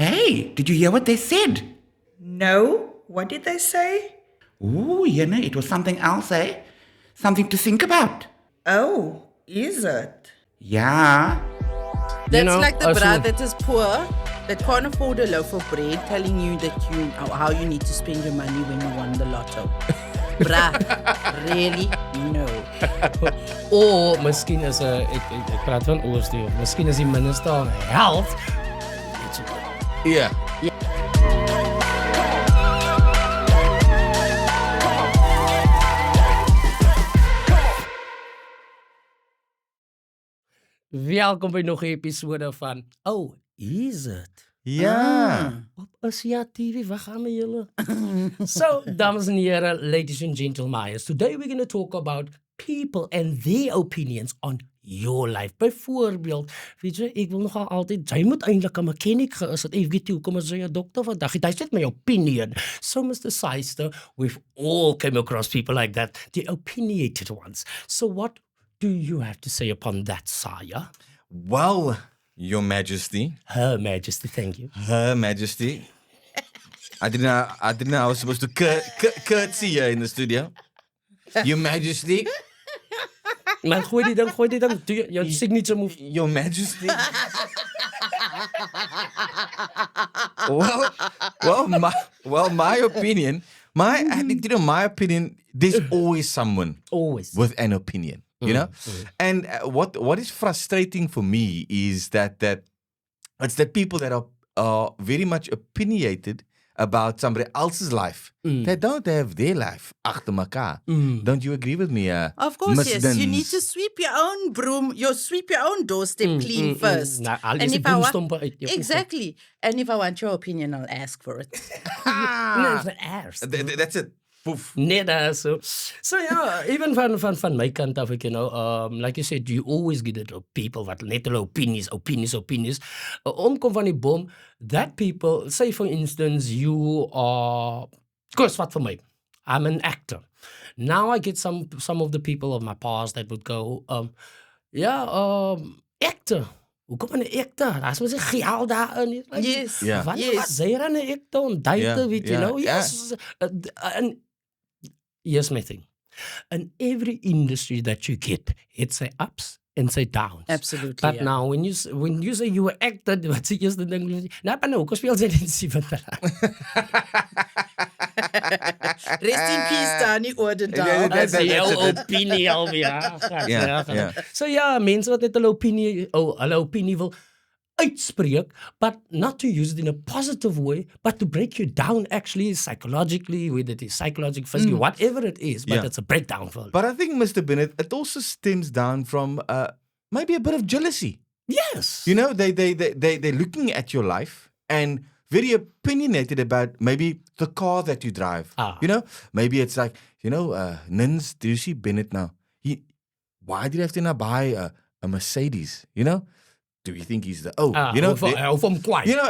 Hey, did you hear what they said? No? What did they say? Ooh, it was something else, eh? Something to think about. Oh, is it? Yeah. That's like the bra that is poor, that can't afford a loaf of bread, telling you that how you need to spend your money when you won the lotto. Bra, really? No. O miskien is ek praat van oorsdeel. Miskien is die minister van health. Yeah. Welkom by nog 'n episode van Is it? Ja. Op Asia TV, waar gaan we julle? So, dames en heren, ladies and gentlemen, today we're going to talk about people and their opinions on your life. Byvoorbeeld, weet jy, ek wil nogal altyd, jy moet eintlik 'n mechanic geïs het, weet jy, hoekom is jy 'n dokter vandag? Hy sê my opinion. So, Mr. Seister, we've all come across people like that, the opinionated ones. So, what do you have to say upon that, Saya? Well, Your Majesty. Her Majesty, thank you. Her Majesty. I didn't know I was supposed to curtsy here in the studio. Your Majesty. Maar gooi die ding, doe jou signature move. Your Majesty. my opinion, my opinion, there's always someone Always. with an opinion, you know? And what is frustrating for me is that it's that people that are very much opinionated about somebody else's life. They don't have their life agter mekaar. Don't you agree with me? Of course, Miss yes. Dins? You need to sweep your own broom, sweep your own doorstep clean first. Nou, al And is die if I want- boomstompe uit jou Exactly. And if I want your opinion, I'll ask for it. Nee, is 'n aars. That's it. Poof. Nee, dat is so. So ja, even van my kant af, you know, like you said, you always get it of people wat net hulle opinies. Omkom van die boom, that people, say for instance, you are, koos wat vir my, I'm an actor. Now I get some of the people of my past that would go, actor. Hoekom 'n actor? Daar's mos 'n geld daarin. Yes. Ja. Wat Yes. was hy aan 'n actor en duite, weet jy nou? Yes. And here's my thing. In every industry that you get, it's a ups and say downs. Absolutely. But yeah. now, when you say you were actor, wat sê jy is die ding? Nou, maar nou, kom speel jy in 7 Rest in peace, Danny Ordendaal. That's As jou it. opinie alweer. Ja. So ja, mense wat net hulle opinie wil uitspreek, but not to use it in a positive way, but to break you down actually psychologically, whether it is psychological, physically, whatever it is, but Yeah. it's a breakdown for But I think, Mr. Bennett, it also stems down from maybe a bit of jealousy. Yes. You know, they're looking at your life and very opinionated about maybe the car that you drive. You know, maybe it's like, Nins, do you see Bennett now? Why did he have to now buy a Mercedes? You know, do you think he's Of hom kwaai. you know,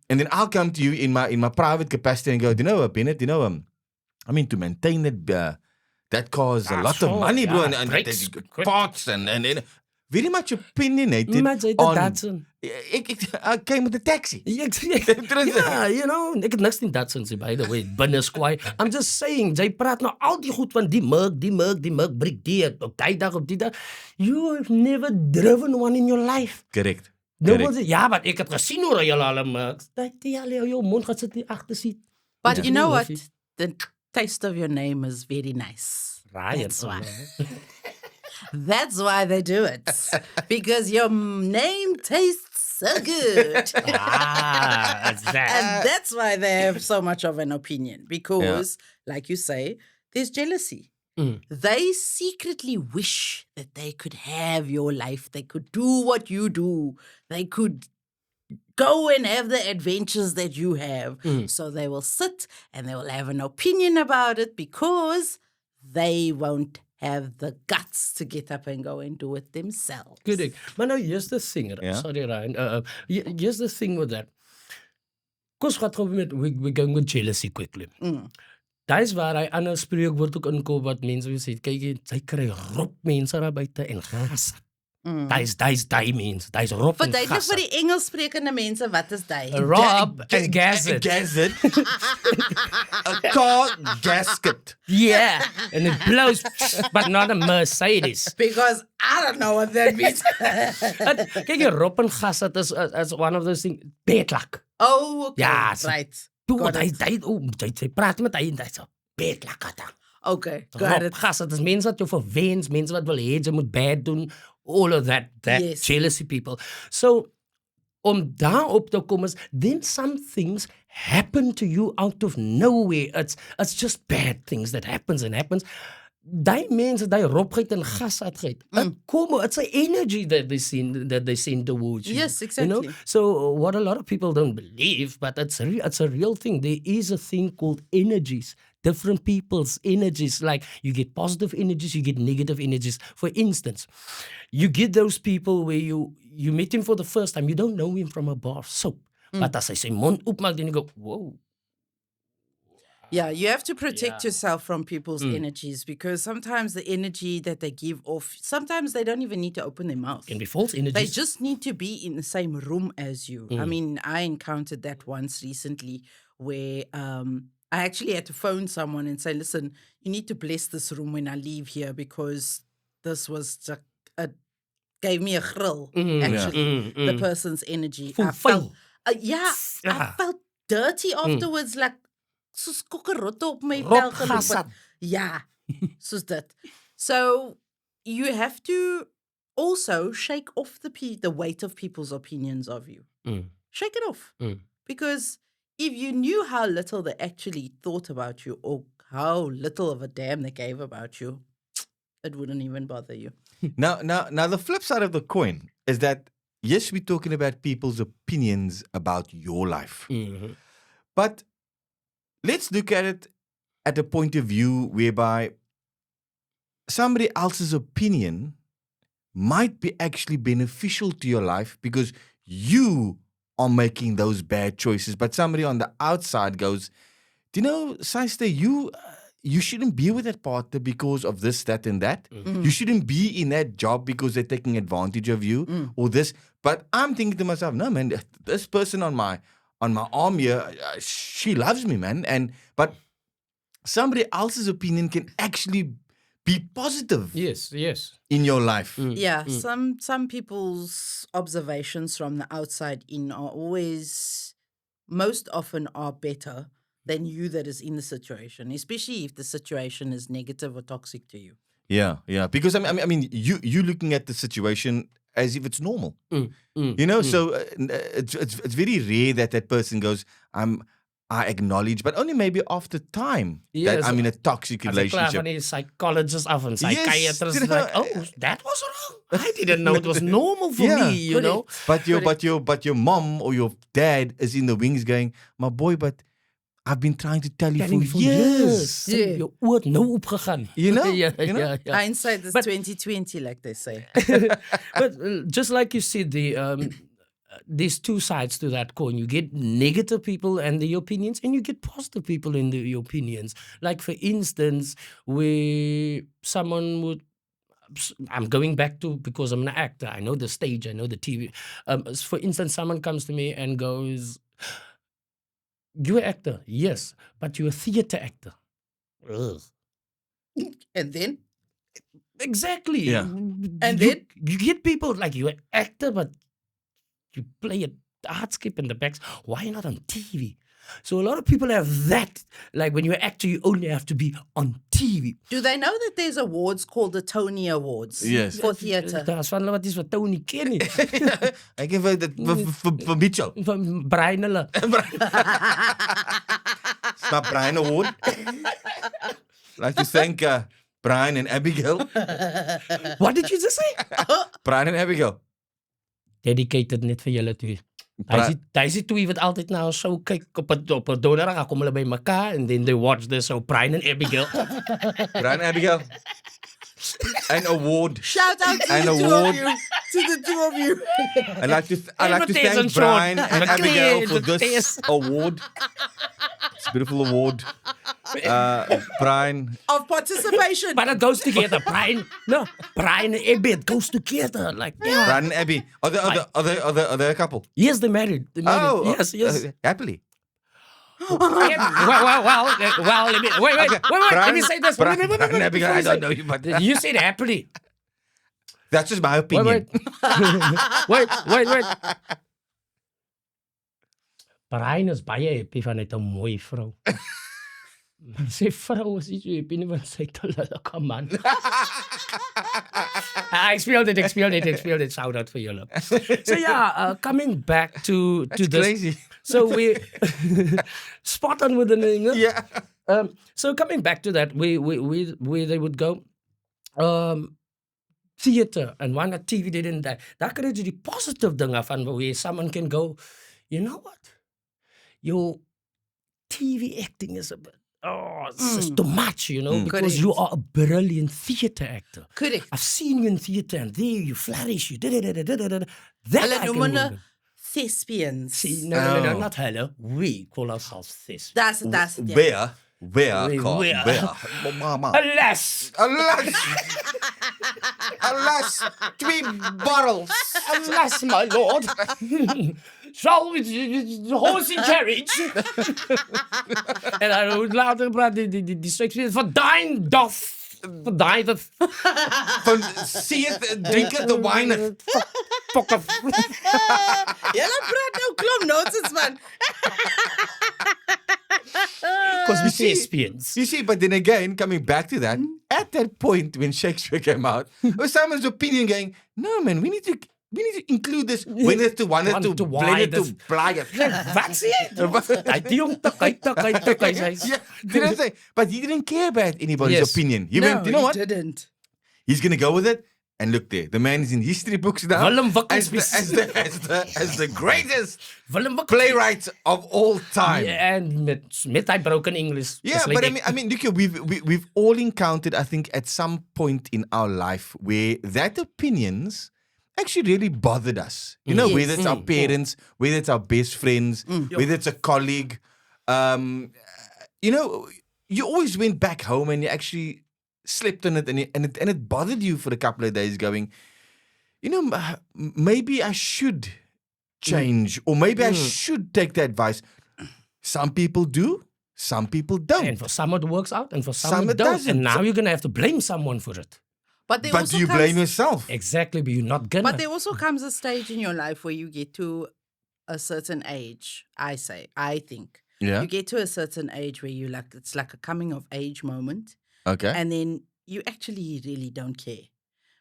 and then I'll come to you in my private capacity and go, Bennett, I mean, to maintain it, that costs a lot of money, bro, and breaks, there's parts and very much opinionated Maar jy het on. Datsun. I came with a taxi. Yeah, you know, ek het niks in Datsun sê, by the way, binne skwaai. I'm just saying, jy praat nou al die goed van die mug, breek die, op die dag. You have never driven one in your life. Correct. No one say, ja, maar ek het gesien hoe jy al mugs. Dat jy al jou mond gaan sit in die agtersiet. But you know what? The taste of your name is very nice. Ryan. That's why. That's why they do it. Because your name tastes so good. That's that. And that's why they have so much of an opinion. Because, like you say, there's jealousy. They secretly wish that they could have your life. They could do what you do. They could go and have the adventures that you have. So they will sit and they will have an opinion about it because they won't have the guts to get up and go and do it themselves. Correct. Maar nou, here's the thing. Yeah. Sorry, Ryan. Here's the thing with that. Because we're going with jealousy quickly. Daar is waar hy ander spreekwoord ook inkom wat mense wil sê, kyk jy kry rop mense daar buite en gas. Daai's means. Daai's Rob en Verduidelik vir Gassert. die Engelssprekende mense wat is daai? Rob en Gassert. Gazette. A car gasket. Yeah, and it blows, but not a Mercedes. Because I don't know what that means. Kyk, jy, Rob en Gassert is one of those things. Bad luck. Oh, okay. Ja, so- Right. Toe, Got it. hy praat met hy en hy sê, bad luck at hom. Okay, got Rob it. Gassert is mense wat jou verwens, mense wat wil hê jy moet bad doen, all of that Yes. jealousy people. So, om daarop te kom is, then some things happen to you out of nowhere. It's just bad things that happens. Daai mense, daai Robgeit en Gassert, it's an energy that they send towards you. Yes, You know? exactly. So what a lot of people don't believe, but it's a real thing. There is a thing called energies. Different people's energies. Like you get positive energies, you get negative energies. For instance, you get those people where you meet him for the first time, you don't know him from a bar of soap. But as I say, mond oopmaak, then you go, whoa. Yeah, you have to protect yourself from people's energies because sometimes the energy that they give off, sometimes they don't even need to open their mouth. Can be false They energies. just need to be in the same room as you. I mean, I encountered that once recently where I actually had to phone someone and say, listen, you need to bless this room when I leave here because this was gave me a grill, actually, the person's energy. I felt, I Yeah. felt dirty afterwards, like, soos kokkerotte op my Rob vel geloop het. Gassert. Ja, soos dit. So you have to also shake off the weight of people's opinions of you. Shake it off. Because if you knew how little they actually thought about you or how little of a damn they gave about you, it wouldn't even bother you. Now, the flip side of the coin is that yes, we're talking about people's opinions about your life, but let's look at it at a point of view whereby somebody else's opinion might be actually beneficial to your life because you are making those bad choices. But somebody on the outside goes, do you know, Sister, you shouldn't be with that partner because of this, that, and that. You shouldn't be in that job because they're taking advantage of you or this. But I'm thinking to myself, no, man, this person on my arm here, she loves me, man. But somebody else's opinion can actually be positive Yes. in your life. Yeah, some people's observations from the outside in are always, most often are better than you that is in the situation, especially if the situation is negative or toxic to you. Yeah. Because I mean, you looking at the situation as if it's normal. You know, so it's very rare that person goes, I acknowledge, but only maybe after time Yes. that I'm in a toxic As ek klaar van relationship. die psychologist af en Yes, psychiatrist you know, like, oh, that was wrong. I didn't know it was normal for Yeah. me, you know. But your mom or your dad is in the wings going, my boy, but I've been trying to tell you Telling for you years. Sê, jou oor nou opgegaan. You know? ja, You know? ja. Hindsight is But- 2020, like they say. But just like you said, there's two sides to that coin. You get negative people and the opinions, and you get positive people in the opinions. Like, for instance, where someone would, I'm going back to, because I'm an actor, I know the stage, I know the TV. For instance, someone comes to me and goes, you're an actor, yes, but you're a theater actor. Ugh. And then? Exactly. Yeah. And you, then? you get people like you're an actor, but you play a hardskip in the backs. Why not on TV? So a lot of people have that. Like when you're an actor, you only have to be on TV. Do they know that there's awards called the Tony Awards Yes. for theatre? Daar's van hulle wat is wat Tony ken nie. Ek het vir Mitchell. Van Brian hulle. Stop Brian Award. Like to thank Brian and Abigail. What did you just say? Brian and Abigail. Dedicated net vir julle twee. Daai is die twee wat altyd na 'n show kyk op 'n donderdag, dan kom hulle by mekaar and then they watch the show Brian and Abigail. Brian and Abigail. An award. Shout out to An the two award. of you. To the two of you. I'd like to Advertise thank on Brian short. and Abigail for Advertise. this award. It's a beautiful award. Brian. of participation. But it goes together. Brian and Abby, it goes together. Like, yeah. Brian and Abby. Are they a couple? Yes, they're married. They're married. Oh, yes. happily. Well, let me, wait. Let me say this. Brian, Wait, Brian, Abby, I don't know you, but You said happily. that's just my opinion. Wait. Brian is baie happy van net 'n mooi vrou. Sy vrou is nie so happy nie want sy het 'n lelike man. Ek speel dit. Shout out vir julle. So yeah, coming back to That's this. crazy. So we spot on with the name. Yeah. So coming back to that, we they would go theater and wanneer TV dit en dat. Daar kry jy die positive dinge van where someone can go, you know what? Your TV acting is a bit it's just too much, you know, because Correct. you are a brilliant theater actor. Correct. I've seen you in theater and there you flourish, you That Hulle I can noem hulle remember. thespians. See, no, not hello. We call ourselves this. That's it. Yeah. Where? Mama. Alas! Alas, 3 bottles. Alas, my lord. Shall we the horse and carriage? En dan would later praat die stukjes verdijn dof. Verdijn dat. Van see it, drink it, the wine. Fuck off. Julle praat nou klomp nonsens man. Because we thespians. You see, but then again, coming back to that, at that point when Shakespeare came out, was someone's opinion going, no man, we need to include this when it's to one One to to blend why it to this- blind it. Wat sê jy? Hy die jong kyk. Yeah, did I say? But he didn't care about anybody's Yes. opinion. He No, went, you know what? he didn't. He's gonna go with it. And look there, the man is in history books now Willem as Wikkelsby. the greatest Willem Wikkelsby. playwright of all time. Yeah, and met hy broken English. Yeah, Dis but like I mean, look here, we've all encountered, I think, at some point in our life where that opinions actually really bothered us. You know, whether it's our parents, whether it's our best friends, whether it's a colleague. You know, you always went back home and you actually slept on it, and it bothered you for a couple of days, going, you know, maybe I should change, or maybe I should take the advice. Some people do, some people don't. And for some it works out, and for some, Some it it don't. doesn't. And now you're gonna have to blame someone for it. But there But also do you comes, blame yourself? Exactly, but you're not gonna. But there also comes a stage in your life where you get to a certain age. I think. Yeah. You get to a certain age where you like it's like a coming of age moment. Okay. And then you actually really don't care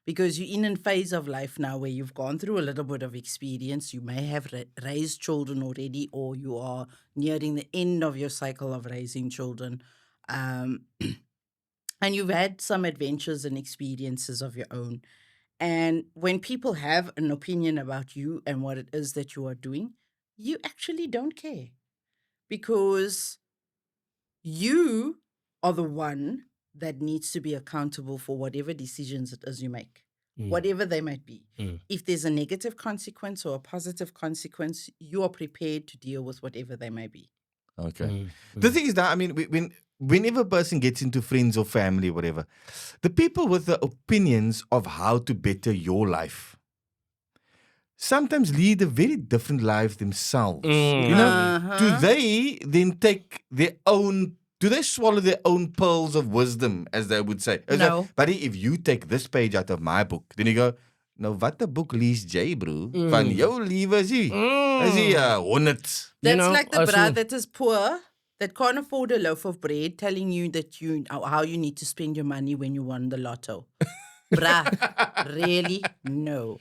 because you're in a phase of life now where you've gone through a little bit of experience. You may have raised children already, or you are nearing the end of your cycle of raising children. And you've had some adventures and experiences of your own. And when people have an opinion about you and what it is that you are doing, you actually don't care because you are the one that needs to be accountable for whatever decisions it is you make, whatever they might be. If there's a negative consequence or a positive consequence, you are prepared to deal with whatever they may be. Okay. The thing is that, I mean, whenever a person gets into friends or family or whatever, the people with the opinions of how to better your life sometimes lead a very different life themselves. You know, do they then take their own, do they swallow their own pearls of wisdom, as they would say? It's No. like, buddy, if you take this page out of my book, then you go, nou wat 'n boek lees jy, bro? Van jou liewe is hy 100. That's know, like the as bra in- that is poor, that can't afford a loaf of bread, telling you that how you need to spend your money when you won the lotto. Bruh, really? No.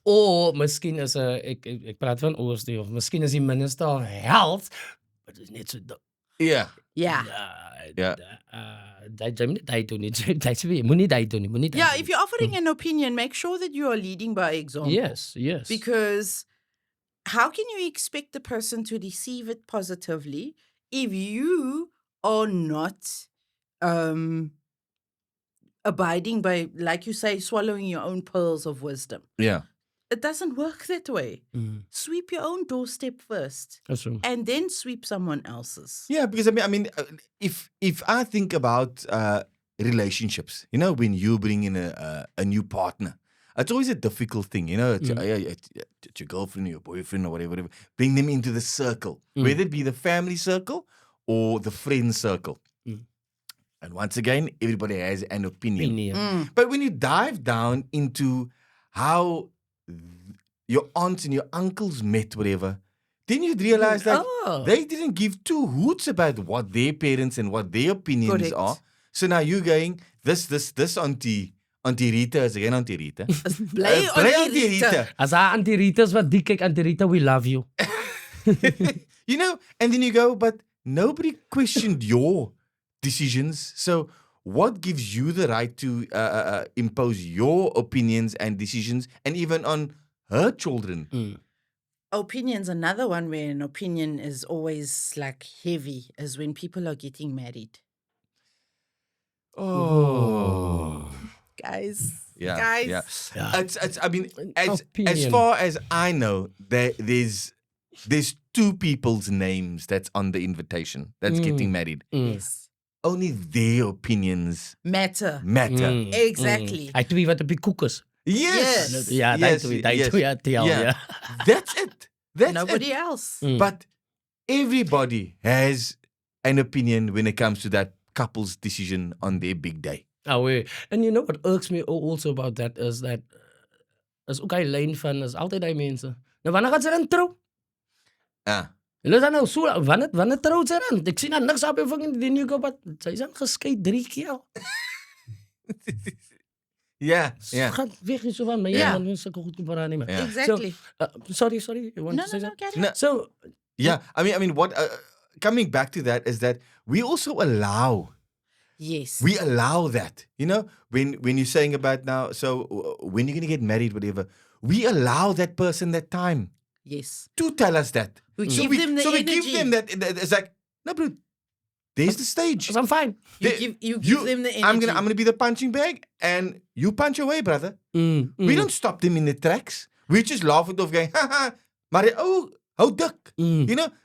Or miskien is ek praat van oorsdie of miskien is die minister of health, but it's net so Yeah. Yeah. Jy doen nie. Jy sê moenie dit doen nie. Moenie dit Yeah, doen if you're offering an opinion, make sure that you are leading by example. nie. Yes. Because how can you expect the person to receive it positively if you are not abiding by, like you say, swallowing your own pearls of wisdom? Yeah. it doesn't work that way. Sweep your own doorstep first, That's true. and then sweep someone else's. Yeah, because if I think about relationships, when you bring in a new partner, it's always a difficult thing, It's, it's your girlfriend or your boyfriend or whatever. Bring them into the circle, whether it be the family circle or the friend circle. And once again, everybody has an opinion. But when you dive down into how your aunts and your uncles met, whatever, then you'd realize that they didn't give two hoots about what their parents and what their opinions Correct. are. So now you're going, this Auntie Rita is again Auntie Rita. Bly Auntie Rita. As haar Auntie Rita's wat die kyk, Auntie Rita, we love you. And then you go, but nobody questioned your decisions. So what gives you the right to impose your opinions and decisions, and even on her children? Opinion's another one where an opinion is always like heavy, is when people are getting married. Oh. Guys. Yeah, Guys. yeah. It's. I mean, as Opinion. far as I know, there's two people's names that's on the invitation that's getting married. Yes. Only their opinions Matter. matter. Exactly. Hy twee wat op die koek is. Yes. Ja, yes, die yes. twee tel, ja. That's it. That's Nobody it. else. But everybody has an opinion when it comes to that couple's decision on their big day. Oh, wait. And you know what irks me also about that is that is ook hy lyn van is altyd hy mense. Nou wanneer gaan sy dan trou? Ah. Hulle dan nou so wanneer trou sy dan? Ek sien dan niks op jou ving die new go, but sy is dan geskei 3 keer. Yeah, yeah. Gaan weg hier so van my. Ja. Ja, want sulke goed gepraat nie meer. Yeah. Exactly. Sorry, you want No, to say no, that? get it. No, So, yeah. I mean, what? Coming back to that is that we also allow. Yes. We allow that. When you're saying about now, so when you're gonna get married, whatever, we allow that person that time Yes. to tell us that. We give them the we give energy. them that. It's like, no, bro. There's the stage. I'm fine. You give them the energy. I'm gonna be the punching bag, and you punch away, brother. We don't stop them in the tracks. We just laugh it off, going, ha ha. Maar how duck.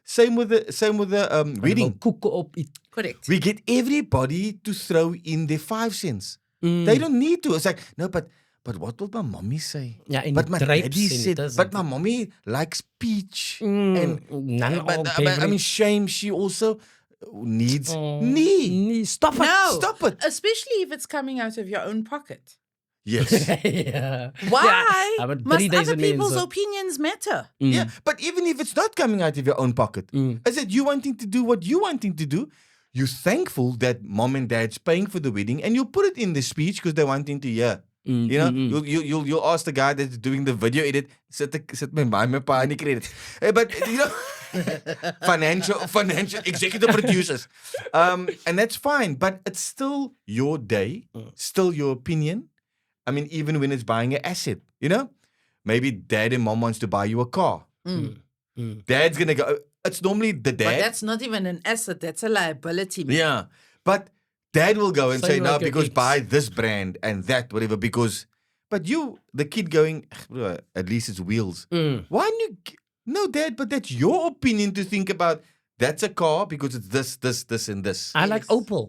Same with the wedding. Koeke op eet. Correct. We get everybody to throw in their 5 cents. They don't need to. It's like, no, but what will my mommy say? Ja, en But my die daddy drapes en said, dit is but my mommy likes peach. And none but, of but, I mean, shame, she also needs knee. Nee, stop it. No. Stop it. Especially if it's coming out of your own pocket. Yes. Ja. Why Ja, maar must 3000 other people's mense. opinions matter? Yeah, but even if it's not coming out of your own pocket, is it you wanting to do what you wanting to do? You're thankful that mom and dad's paying for the wedding, and you'll put it in the speech because they're wanting to hear. You'll ask the guy that's doing the video edit, sit my pa in die credit. But financial executive producers. And that's fine, but it's still your day, still your opinion. I mean, even when it's buying an asset, maybe dad and mom wants to buy you a car. Dad's gonna go. It's normally the But dad. that's not even an asset. That's a liability. Man. Yeah, but dad will go and Same say, no, like your because ex. buy this brand and that, whatever, because. But you, the kid going, bro, at least it's wheels. Why don't you? No, dad, but that's your opinion to think about. That's a car because it's this, and this. I like Opel.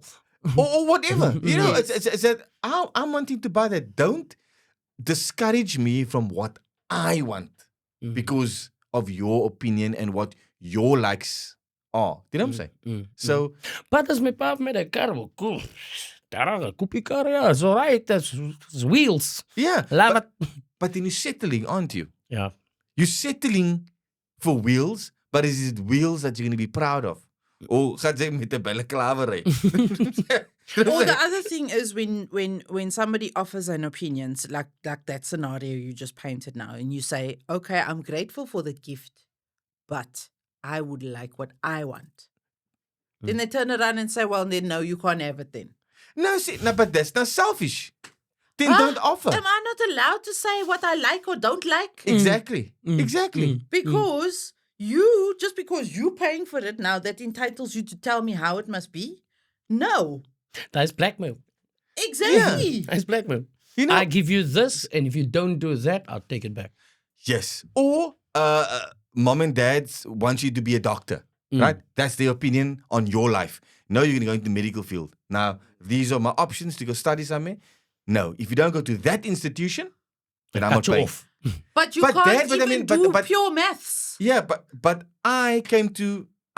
or whatever. It's that I'm wanting to buy that. Don't discourage me from what I want because of your opinion and what your likes are. You know what I'm saying? So, But as my pa met 'n kar wil koop. Daar 'n koopie kar, ja, is alright. That's wheels. yeah. Laat But then you're settling, aren't you? Ja. You're settling for wheels, but is it wheels that you're going to be proud of? Or gaat jy met 'n balaclava ry? Or the other thing is when somebody offers an opinion, like that scenario you just painted now, and you say, okay, I'm grateful for the gift, but I would like what I want. Then they turn around and say, well, then no, you can't have it then. No, but that's not selfish. Then don't offer. Am I not allowed to say what I like or don't like? Exactly. Exactly. Because just because you're paying for it now, that entitles you to tell me how it must be? No. That's blackmail. Exactly. That's blackmail. You know- I give you this, and if you don't do that, I'll take it back. Yes. Or mom and dad want you to be a doctor, right? That's their opinion on your life. No, you're going to go into the medical field. Now, these are my options to go study somewhere. No, if you don't go to that institution, then I'm not Cut you paying. off. But you But can't Dad, but I even mean, do but- pure maths. Yeah, but I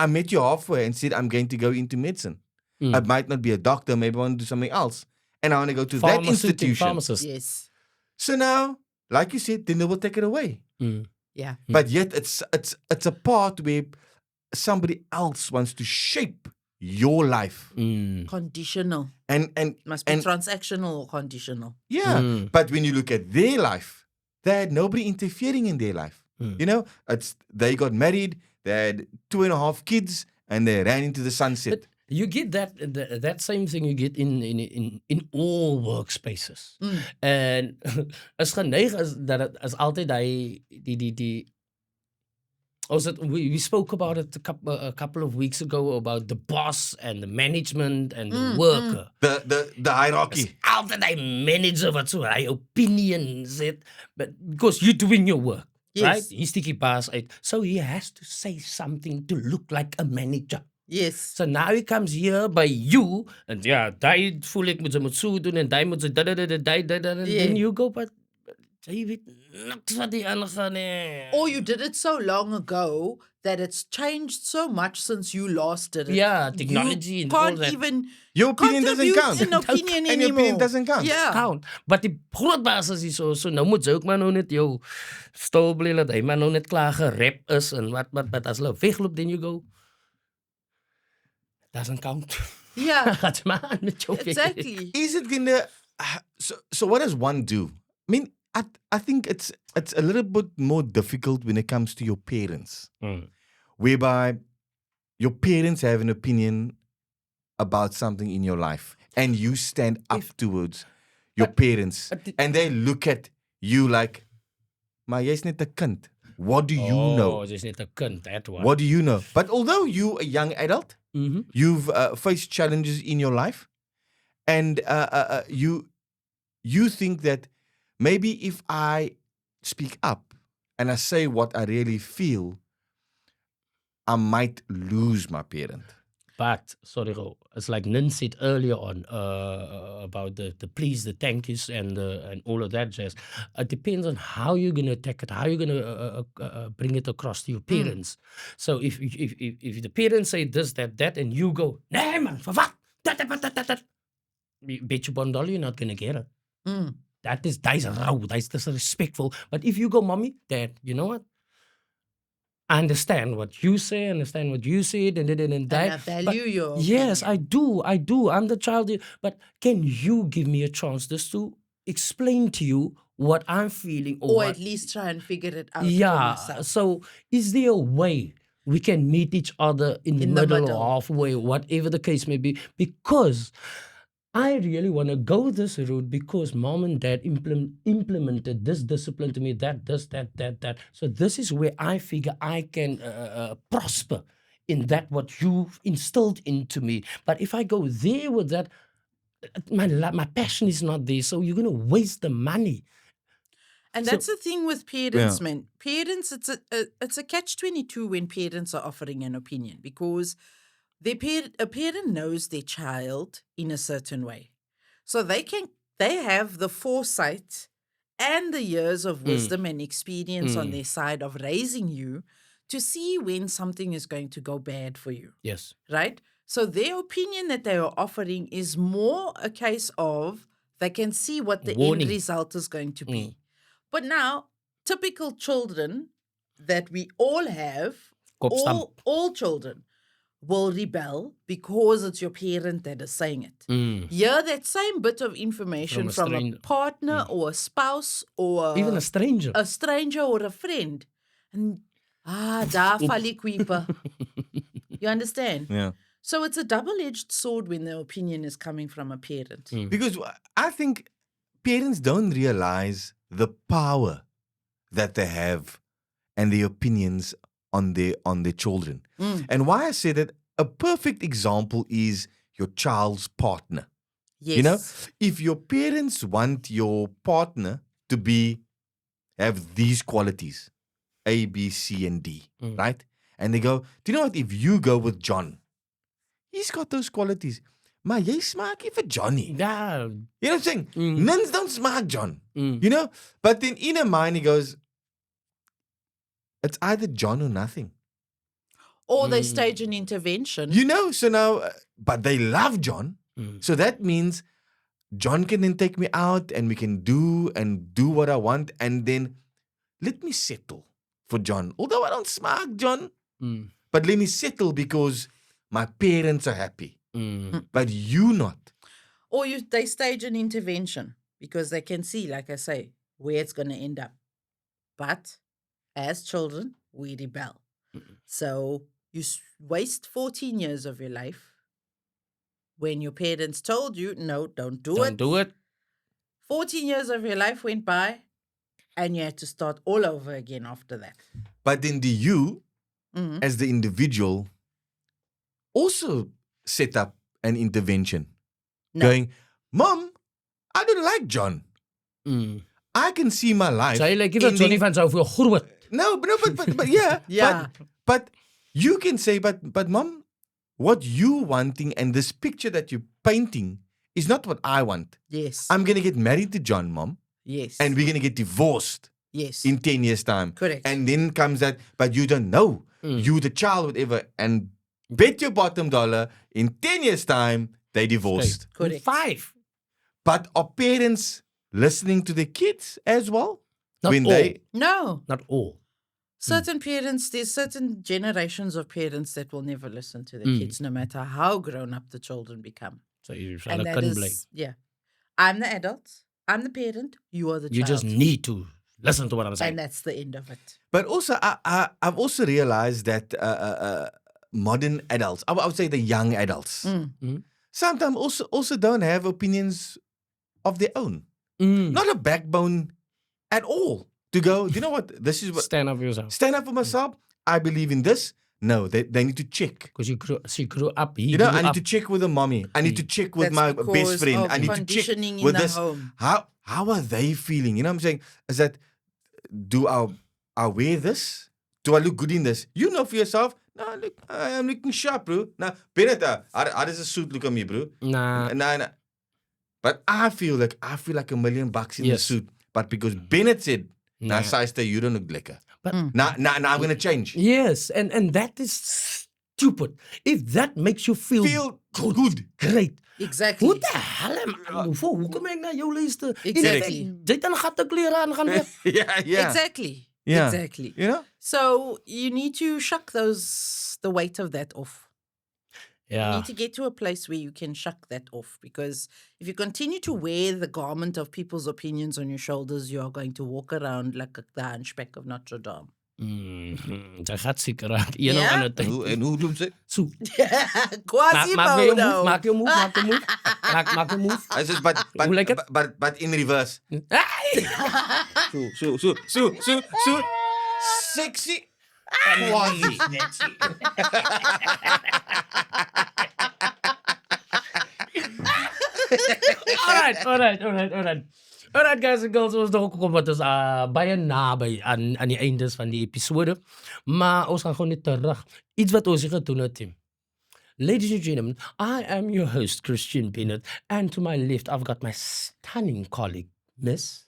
met you halfway and said I'm going to go into medicine. I might not be a doctor, maybe I want to do something else. And I want to go to that Pharmaceutical institution. pharmacist. Yes. So now, like you said, then they will take it away. Yeah. But yet it's a part where somebody else wants to shape your life. Conditional. And Must be and transactional or conditional. yeah. But when you look at their life, they had nobody interfering in their life. You know, they got married, they had 2.5 kids, and they ran into the sunset. But you get that same thing you get in all workspaces. En is geneig is dat het is altyd die we spoke about it a couple of weeks ago about the boss and the management and the worker. The hierarchy. Altyd hy manager wat so hy opinions het, but because you're doing your work, Yes. right? He's die baas uit. So he has to say something to look like a manager. Yes. So now he comes here by you, and ja, die voel ek moet so doen en die moet so then you go, but jy weet niks wat die aangaan nie. Or you did it so long ago that it's changed so much since you last did it. Yeah, technology You and all can't that. even Your opinion doesn't contribute count. an opinion And your anymore. opinion doesn't count. Yeah. Count. But die groot baas is hier so nou moet jy ook maar nou net jou stil bly dat hy maar nou net klaar gerap is en wat as hulle wegloop then you go doesn't count. Yeah. Gaat maar aan met jou werk. Exactly. Is it gonna? So what does one do? I mean, I think it's a little bit more difficult when it comes to your parents, whereby your parents have an opinion about something in your life, and you stand up towards your parents, and they look at you like, "Maar jy's net 'n kind. What do you know? Jy's net 'n kind, that one. What do you know?" But although you're a young adult, you've faced challenges in your life, and you think that maybe if I speak up and I say what I really feel, I might lose my parent. But sorry, it's like Nin said earlier on about the please, the thank yous, and all of that jazz. It depends on how you're gonna attack it, how you're gonna bring it across to your parents. So if the parents say this, that, and you go, nee man, for what? Dat. Bet you $1 you're not gonna get it. That's raw, that's disrespectful. But if you go, mommy, dad, you know what? I understand what you say, understand what you said, and And I value your Yes, I do. I'm the child. But can you give me a chance just to explain to you what I'm feeling? Or what, at least try and figure it out for yeah. myself. So is there a way we can meet each other in the middle or halfway, whatever the case may be? Because I really want to go this route because mom and dad implemented this discipline to me, that. So this is where I figure I can prosper in that what you've instilled into me. But if I go there with that, my passion is not there. So you're going to waste the money. And that's the thing with parents, man. Parents, it's a catch-22 when parents are offering an opinion because a parent knows their child in a certain way. So they have the foresight and the years of wisdom and experience on their side of raising you to see when something is going to go bad for you. Yes. Right? So their opinion that they are offering is more a case of they can see what the Warning. end result is going to be. But now, typical children that we all have, Kopstamp. all children will rebel because it's your parent that is saying it. Hear that same bit of information From a from a stranger. partner or a spouse or Even a stranger. a stranger or a friend. And daar val die kweeper. You understand? Yeah. So it's a double-edged sword when the opinion is coming from a parent. Because I think parents don't realize the power that they have and the opinions on their children. And why I say that, a perfect example is your child's partner. Yes. You know, if your parents want your partner to be have these qualities, A, B, C, and D, Mm. right? And they go, do you know what? If you go with John, he's got those qualities. Maar jy smaak nie vir Johnny. Yeah. You know what I'm saying? Mm. Nuns don't smack John. Mm. You know? But then in her mind, he goes, it's either John or nothing. Or they stage an intervention. You know? So now, but they love John. Mm. So that means John can then take me out and we can do what I want. And then let me settle for John. Although I don't smack John, Mm. but let me settle because my parents are happy. Mm. But you not. Or they stage an intervention because they can see, like I say, where it's going to end up. But as children, we rebel. So you waste 14 years of your life when your parents told you, no, don't do Don't it. do it. 14 years of your life went by and you had to start all over again after that. But then the you, Mhm. as the individual, also set up an intervention. No. Going, Mom, I don't like John. Mm. I can see my life. Sy lyk nie vir Johnny ending- van soveel groot. No, but yeah. Yeah. But you can say, but Mom, what you wanting and this picture that you're painting is not what I want. Yes. I'm gonna get married to John, Mom, yes. and we're gonna get divorced yes. in 10 years' time. Correct. And then comes that, but you don't know. You, the child, whatever, and bet your bottom dollar in 10 years' time, they divorced. Correct. 5. But are parents listening to the kids as well? Not when all. they No. Not all. Certain parents, there's certain generations of parents that will never listen to their kids, no matter how grown up the children become. So jy sal And hulle that kan is, bly. yeah. I'm the adult, I'm the parent, you are the You child. just need to listen to what I'm saying. And that's the end of it. But also, I've also realized that modern adults, I would say the young adults, sometimes also don't have opinions of their own. Mm. Not a backbone at all. To go, do you know what? This is what. Stand up for yourself. Stand up for myself. I believe in this. No, they need to check. Because she grew up. He You know, grew I need up. to check with the mommy. I need to check with That's my because best friend. of I need to check conditioning in with the this. home. How are they feeling? You know what I'm saying? Is that do I wear this? Do I look good in this? You know for yourself. No, look, I'm looking sharp, bro. Now, Bennett, how does a suit look on me, bro? Nah. Nah. But I feel like $1 million in the Yes. suit. But because Bennett said, Nah. nah, sister, you don't look lekker. But Now I'm gonna change. yes, and that is stupid. If that makes you feel Good. great. Exactly. Hoe the hell am I? Hoekom ek na jou luister? Exactly. Jy het dan gatte klere aan gaan weer. yeah. Exactly. Yeah. Exactly. You know? So you need to shuck the weight of that off. You Ja. need to get to a place where you can shuck that off, because if you continue to wear the garment of people's opinions on your shoulders, you are going to walk around like the hunchback of Notre Dame. Sy gaat seker raak. Een of Ja? ander tyd. En hoe doen ze? So. Quasimodo. Maak jou move. Maak jou move. I says, Hoe lyk dit? but in reverse. Hey! So sexy. Quasi. Alright guys and girls, ons nog gekom wat ons baie naby aan die eindes van die episode. Maar ons gaan gewoon net terug. Iets wat ons hier gedoen het, Tim. Ladies and gentlemen, I am your host, Christian Bennett, and to my left, I've got my stunning colleague, Miss.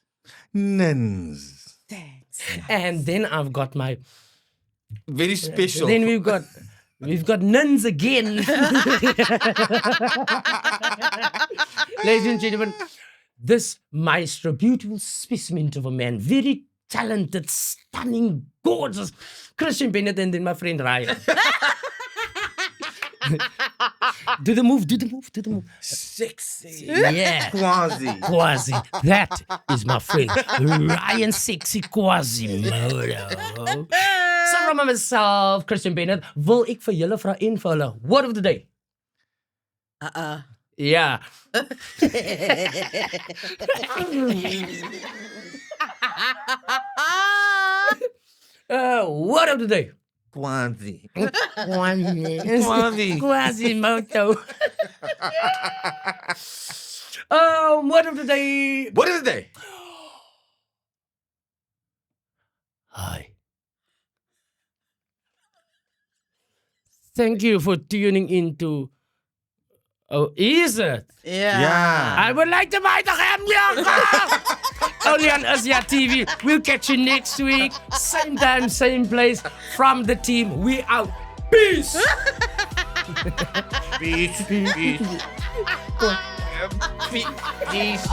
Nuns. And then I've got my... Very special. Then we've got nuns again. Ladies and gentlemen, this maestro, beautiful specimen of a man, very talented, stunning, gorgeous, Christian Bennett, and then my friend Ryan. Do the move. Sexy. Yeah. Quasi. That is my friend, Ryan Sexy Quasimodo. So from myself, Christian Bennett, wil ek vir julle vra en vir hulle word of the day. Ja. Word of the day. Quasi. Quasimodo. Word of the day. What is the day? Hi. Thank you for tuning into. Oh, is it? Yeah. I would like to buy the Only on Asia TV. We'll catch you next week. Same time, same place. From the team, we out. Peace. Peace. Peace. Peace.